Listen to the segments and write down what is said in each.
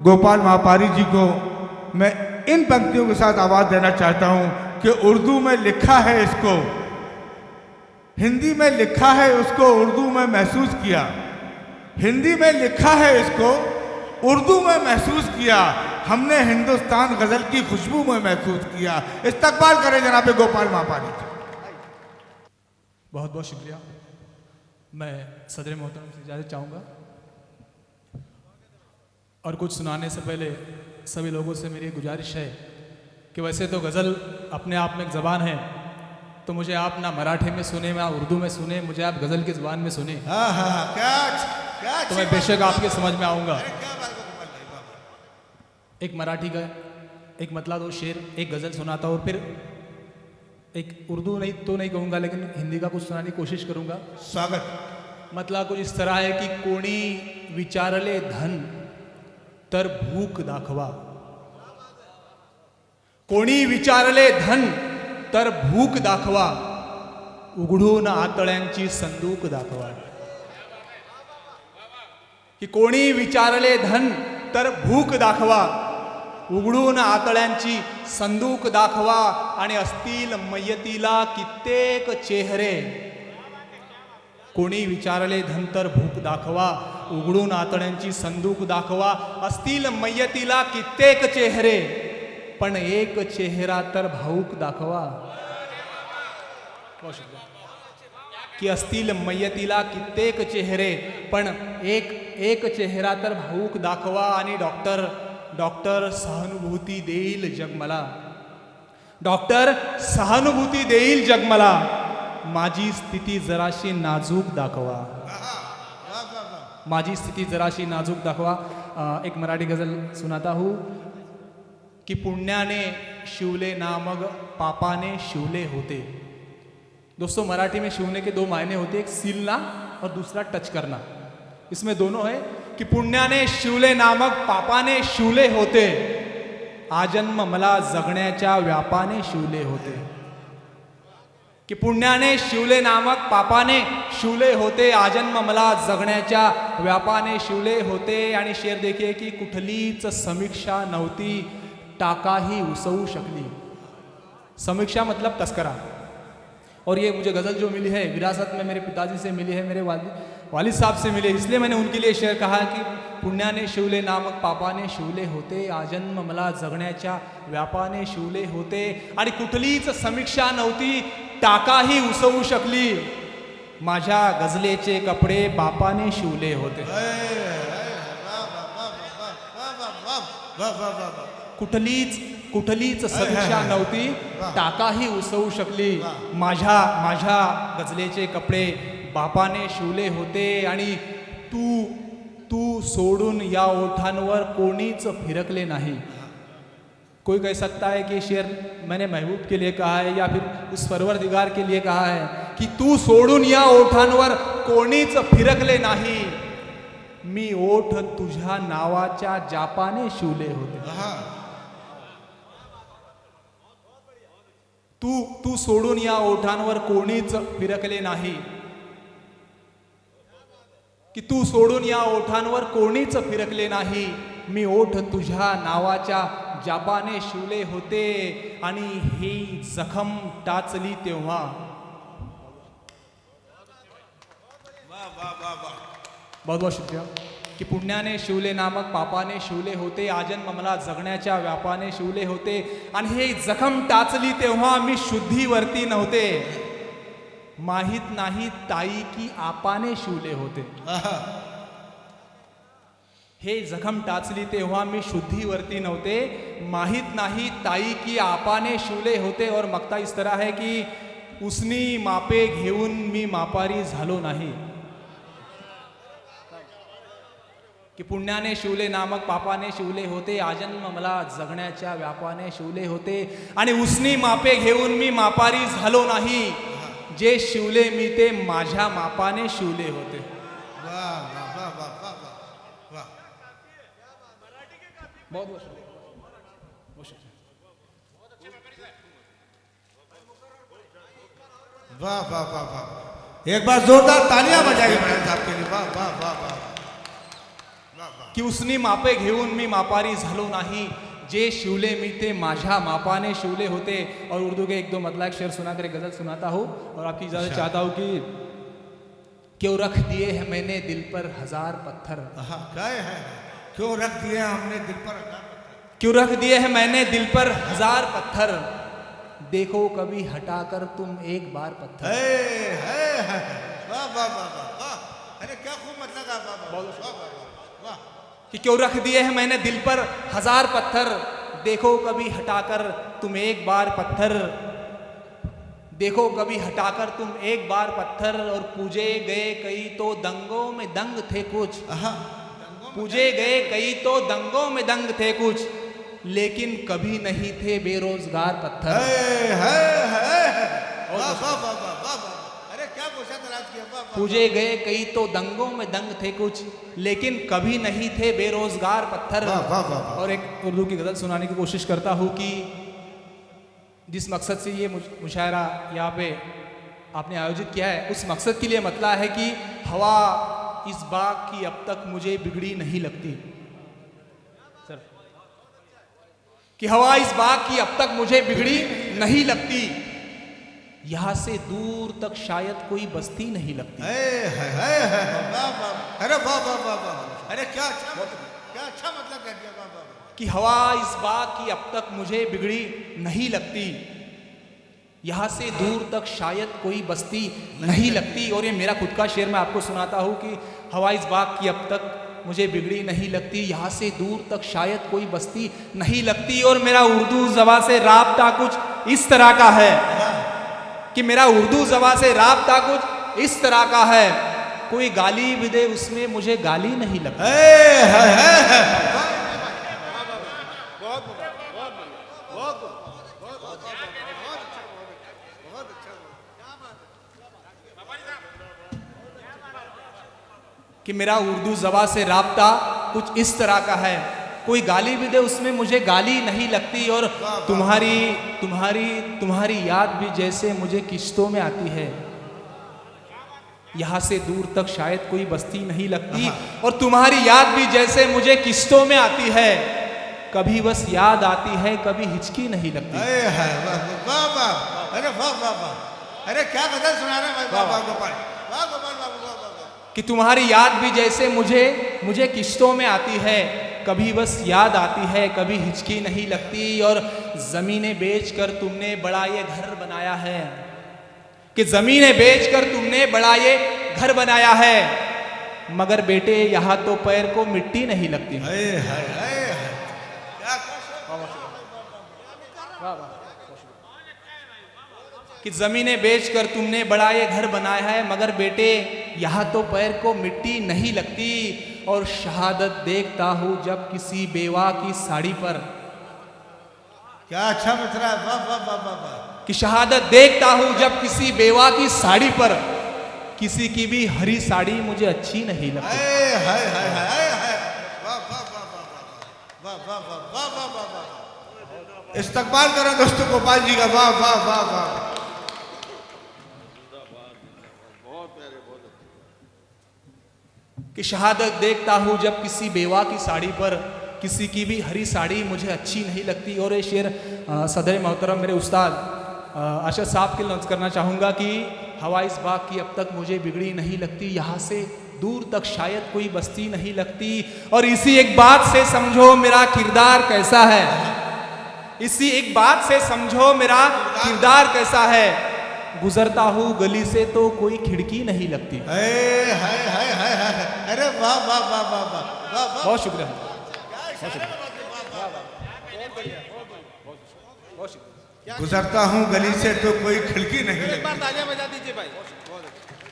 गोपाल महापारी जी को मैं इन पंक्तियों के साथ आवाज़ देना चाहता हूँ कि उर्दू में लिखा है इसको, हिंदी में लिखा है उसको, उर्दू में महसूस किया। हिंदी में लिखा है इसको, उर्दू में महसूस किया। हमने हिंदुस्तान गज़ल की खुशबू में महसूस किया। इस्तकबाल करें जनाब गोपाल महापारी जी। बहुत बहुत शुक्रिया। मैं सदर मोहतरम से इजाज़त चाहूँगा और कुछ सुनाने से पहले सभी लोगों से मेरी गुजारिश है कि वैसे तो गज़ल अपने आप में एक ज़बान है, तो मुझे आप ना मराठी में सुने ना उर्दू में सुने, मुझे आप गज़ल की ज़बान में सुने। हाँ हाँ, क्या तो मैं बेशक आपके समझ में आऊँगा। एक मराठी का एक मतलब दो शेर, एक गज़ल सुनाता हूँ और फिर एक उर्दू नहीं तो नहीं कहूँगा, लेकिन हिंदी का कुछ सुनाने की कोशिश करूँगा। स्वागत। मतलब कुछ इस तरह है कि कोणी विचारले धन तर भूक दाखवा, कोणी विचारले धन तर भूक दाखवा, उघडून आतळ्यांची संदूक दाखवा। की कोणी विचारले धन तर भूक दाखवा, उघडून आतळ्यांची संदूक दाखवा, आणि असतील मयतीला कित्येक चेहरे। कोणी विचारले धन तर भूक दाखवा, उघडून आतड्यांची संदूक दाखवा, असतील मयतीला कित्येक चेहरे, पण एक चेहरा तर भाऊक दाखवा। की असतील मयतीला कित्येक चेहरे, पण एक चेहरा तर भाऊक दाखवा। आणि डॉक्टर सहानुभूती देईल जग मला, डॉक्टर सहानुभूती देईल जग मला, माझी स्थिती जराशी नाजूक दाखवा, माझी स्थिती जराशी नाजूक दाखवा। एक मराठी गज़ल सुनाता हूँ कि पुण्याने शिवले ना मग पापाने शिवले होते। दोस्तों मराठी में शिवने के दो मायने होते हैं, एक सीलना और दूसरा टच करना। इसमें दोनों है कि पुण्याने शिवले नामक पापाने शिवले होते, आजन्म मला जगण्याच्या व्यापाने शिवले होते। कि पुण्याने शिवले नामक पापाने शिवले होते, आजन्म मला जगण्याच्या व्यापाने शिवले होते। आणि शेर देखिए की कुठलीच समीक्षा नव्हती, टाकाही उसवू शकली। समीक्षा मतलब तस्करा। और ये मुझे गज़ल जो मिली है विरासत में मेरे पिताजी से मिली है, मेरे वालिद साहब से मिले, इसलिए मैंने उनके लिए शेर कहा कि पुण्याने शिवले नामक पापाने शिवले होते, आजन्म मला जगण्याच्या व्यापाने शिवले होते, आणि कुठलीच समीक्षा नव्हती, टाकाही उसवू शकली, माझ्या गझलेचे कपडे बापाने शिवले होते। कुठलीच समीक्षा नव्हती, टाकाही उसवू शकली, माझ्या गझलेचे कपडे बापाने शिवले होते। आणि तू सोडून या ओठांवर कोणीच फिरकले नाही। कोई कह सकता है कि शेर मैंने महबूब के लिए कहा है या फिर उस परवरदिगार के लिए कहा है कि तू सोडून या ओठांवर कोणीच फिरकले नाही, मी ओठ तुझ्या नावाच्या जापाने शिवले होते। तू सोडून या ओठांवर कोणीच फिरकले नाही, की तू सोडून या ओठांवर कोणीच फिरकले नाही, मी ओठ तुझ्या नावाच्या जापाने शिवले होते, आणि ही जखम टाचली तेव्हा। बहुत बहुत शुक्रिया। कि पुण्याने शिवले नामक पापाने शिवले होते, आजन्म मला जगण्याच्या व्यापाने शिवले होते, आणि हे जखम टाचली तेव्हा मी शुद्धीवरती नव्हते, माहित नाही ताई की आपाने शिवले होते। हे जखम टाचली तेव्हा मी शुद्धीवरती नव्हते, माहित नाही ताई की आपाने शिवले होते। और मक्ता इस तरह है कि उसनी मापे घेऊन मी मापारी झालो नाही। कि पुण्याने शिवले नामक पापाने शिवले होते, आजन्म मला जगण्याच्या व्यापाने शिवले होते, आणि उसनी मापे घेऊन मी मापारी झालो नाही, जे शिवले मी ते माझ्या मापाने शिवले होते। बहुत बहुत वाह वाह वाह वाह, एक बार जोरदार तालियां बजाइए मैडम साहब के लिए। वाह वाह वाह वाह वाह। की उसनी मापे घेऊन मी मापारी झालो नाही, जे शिवले मी ते माझ्या मापाने शिवले होते। और उर्दू के एक दो मतलब शेर सुनाकर एक गजल सुनाता हूँ और आपकी इजाजत चाहता हूँ कि क्यों रख दिए हैं मैंने दिल पर हजार पत्थर। क्या है? क्यों रख दिए हमने दिल पर हजार पत्थर? क्यों रख दिए हैं मैंने दिल पर हजार पत्थर, देखो कभी हटाकर तुम एक बार पत्थर। वाह वाह वाह वाह, अरे क्या खूब मतलब है, वाह वाह। कि क्यों रख दिए हैं मैंने दिल पर हजार पत्थर, देखो कभी हटाकर तुम एक बार पत्थर, देखो कभी हटाकर तुम एक बार पत्थर। और पूजे गए कई तो दंगों में दंग थे कुछ, पूजे गए कई तो दंगों में दंग थे कुछ, लेकिन कभी नहीं थे बेरोजगार पत्थर। अरे क्या पूछा तलाश किया? पूजे गए कई तो दंगों में दंग थे कुछ, लेकिन कभी नहीं थे बेरोजगार पत्थर। और एक उर्दू की गजल सुनाने की कोशिश करता हूँ कि जिस मकसद से ये मुशायरा यहाँ पे आपने आयोजित किया है, उस मकसद के लिए मतला है कि हवा इस बाग की अब तक मुझे बिगड़ी नहीं लगती। सर, कि हवा इस बाग की अब तक मुझे बिगड़ी नहीं लगती, यहाँ से दूर तक शायद कोई बस्ती नहीं लगती। अरे वाह वाह वाह वाह, अरे क्या अच्छा मतलब कह दिया। वाह वाह, कि हवा इस बाग की अब तक मुझे बिगड़ी नहीं लगती, यहाँ से दूर तक शायद कोई बस्ती नहीं लगती। और ये मेरा खुद का शेर मैं आपको सुनाता हूँ कि हवा इस बाग की अब तक मुझे बिगड़ी नहीं लगती, यहाँ से दूर तक शायद कोई बस्ती नहीं लगती। और मेरा उर्दू ज़बान से राब्ता कुछ इस तरह का है कि मेरा उर्दू ज़बान से राब्ता कुछ इस तरह का है, कोई गाली भी दे उसमें मुझे गाली नहीं लगती। कि मेरा उर्दू ज़बान से राब्ता कुछ इस तरह का है, कोई गाली भी दे उसमें मुझे गाली नहीं लगती। और तुम्हारी तुम्हारी तुम्हारी याद भी जैसे मुझे किश्तों में आती है, यहाँ से दूर तक शायद कोई बस्ती नहीं लगती। और तुम्हारी याद भी जैसे मुझे किश्तों में आती है, कभी बस याद आती है, कभी हिचकी नहीं लगती। वाह वाह, अरे वाह वाह वाह, अरे क्या गजल सुना रहे हैं वाह वाह गोपाल, वाह गोपाल बाबू, वाह वाह। कि तुम्हारी याद भी जैसे मुझे किश्तों में आती है, कभी बस याद आती है, कभी हिचकी नहीं लगती। और ज़मीनें बेचकर तुमने बड़ा ये घर बनाया है, कि ज़मीनें बेचकर तुमने बड़ा ये घर बनाया है, मगर बेटे यहाँ तो पैर को मिट्टी नहीं लगती। कि ज़मीनें बेचकर तुमने बड़ा ये घर बनाया है, मगर बेटे यहाँ तो पैर को मिट्टी नहीं लगती। और शहादत देखता हूँ जब किसी बेवा की साड़ी पर, क्या अच्छा मित्र है, वाह वाह वाह वाह वाह। कि शहादत देखता हूँ जब किसी बेवा की साड़ी पर, किसी की भी हरी साड़ी मुझे अच्छी नहीं लगती। इस्तकबाल करो दोस्तों गोपाल जी का, वाह वाह वाह वाह। कि शहादत देखता हूँ जब किसी बेवा की साड़ी पर, किसी की भी हरी साड़ी मुझे अच्छी नहीं लगती। और ये शेर सदर मोहतरम मेरे उस्ताद अशद साहब के लिए नज़र करना चाहूँगा कि हवा इस बाग की अब तक मुझे बिगड़ी नहीं लगती, यहाँ से दूर तक शायद कोई बस्ती नहीं लगती। और इसी एक बात से समझो मेरा किरदार कैसा है, इसी एक बात से समझो मेरा किरदार कैसा है, गुजरता हूँ गली से तो कोई खिड़की नहीं लगती। अरे वाह वाह वाह वाह वाह, बहुत शुक्रिया। गुजरता हूँ गली से तो कोई खिड़की नहीं लगती। एक बार तालियां बजा दीजिए भाई।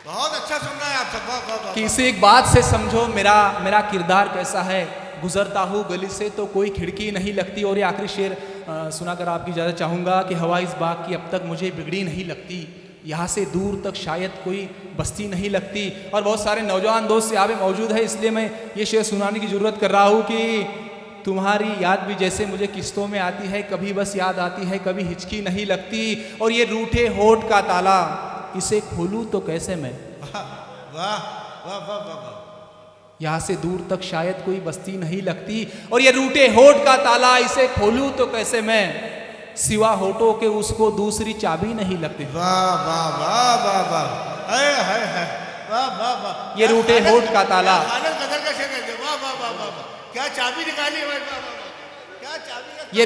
बहुत अच्छा सुन रहा है आप सब, वाह वाह वाह। कि इसी एक बात से समझो मेरा किरदार कैसा है, गुजरता हूँ गली से तो कोई खिड़की नहीं लगती। और ये आखिरी शेर सुनाकर आपकी इजाज़त चाहूँगा कि हवा इस बाग की अब तक मुझे बिगड़ी नहीं लगती, यहाँ से दूर तक शायद कोई बस्ती नहीं लगती। और बहुत सारे नौजवान दोस्त यहाँ पे मौजूद है, इसलिए मैं ये शेर सुनाने की ज़रूरत कर रहा हूँ कि तुम्हारी याद भी जैसे मुझे किस्तों में आती है, कभी बस याद आती है, कभी हिचकी नहीं लगती। और ये रूठे होठ का ताला, इसे खोलूँ तो कैसे मैं। वाह वाह वाह वाह वाह। यहाँ से दूर तक शायद कोई बस्ती नहीं लगती, और ये रूठे होठ का ताला इसे खोलूं तो कैसे मैं, सिवा होठों के उसको दूसरी चाबी नहीं लगती। वाह वाह वाह वाह वाह, हाय हाय हाय, वाह वाह वाह। ये रूठे होठ का ताला, खालिद गजल का शेर है, वाह वाह वाह वाह, क्या चाबी निकाली है, वाह वाह वाह, क्या चाबी है। ये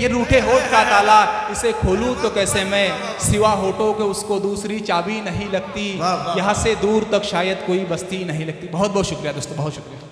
रूठे होठ का ताला इसे खोलूं तो कैसे मैं, सिवा होठों के उसको दूसरी चाबी नहीं लगती। वाह, वाह, यहाँ से दूर तक शायद कोई बस्ती नहीं लगती। बहुत बहुत शुक्रिया दोस्तों, बहुत शुक्रिया।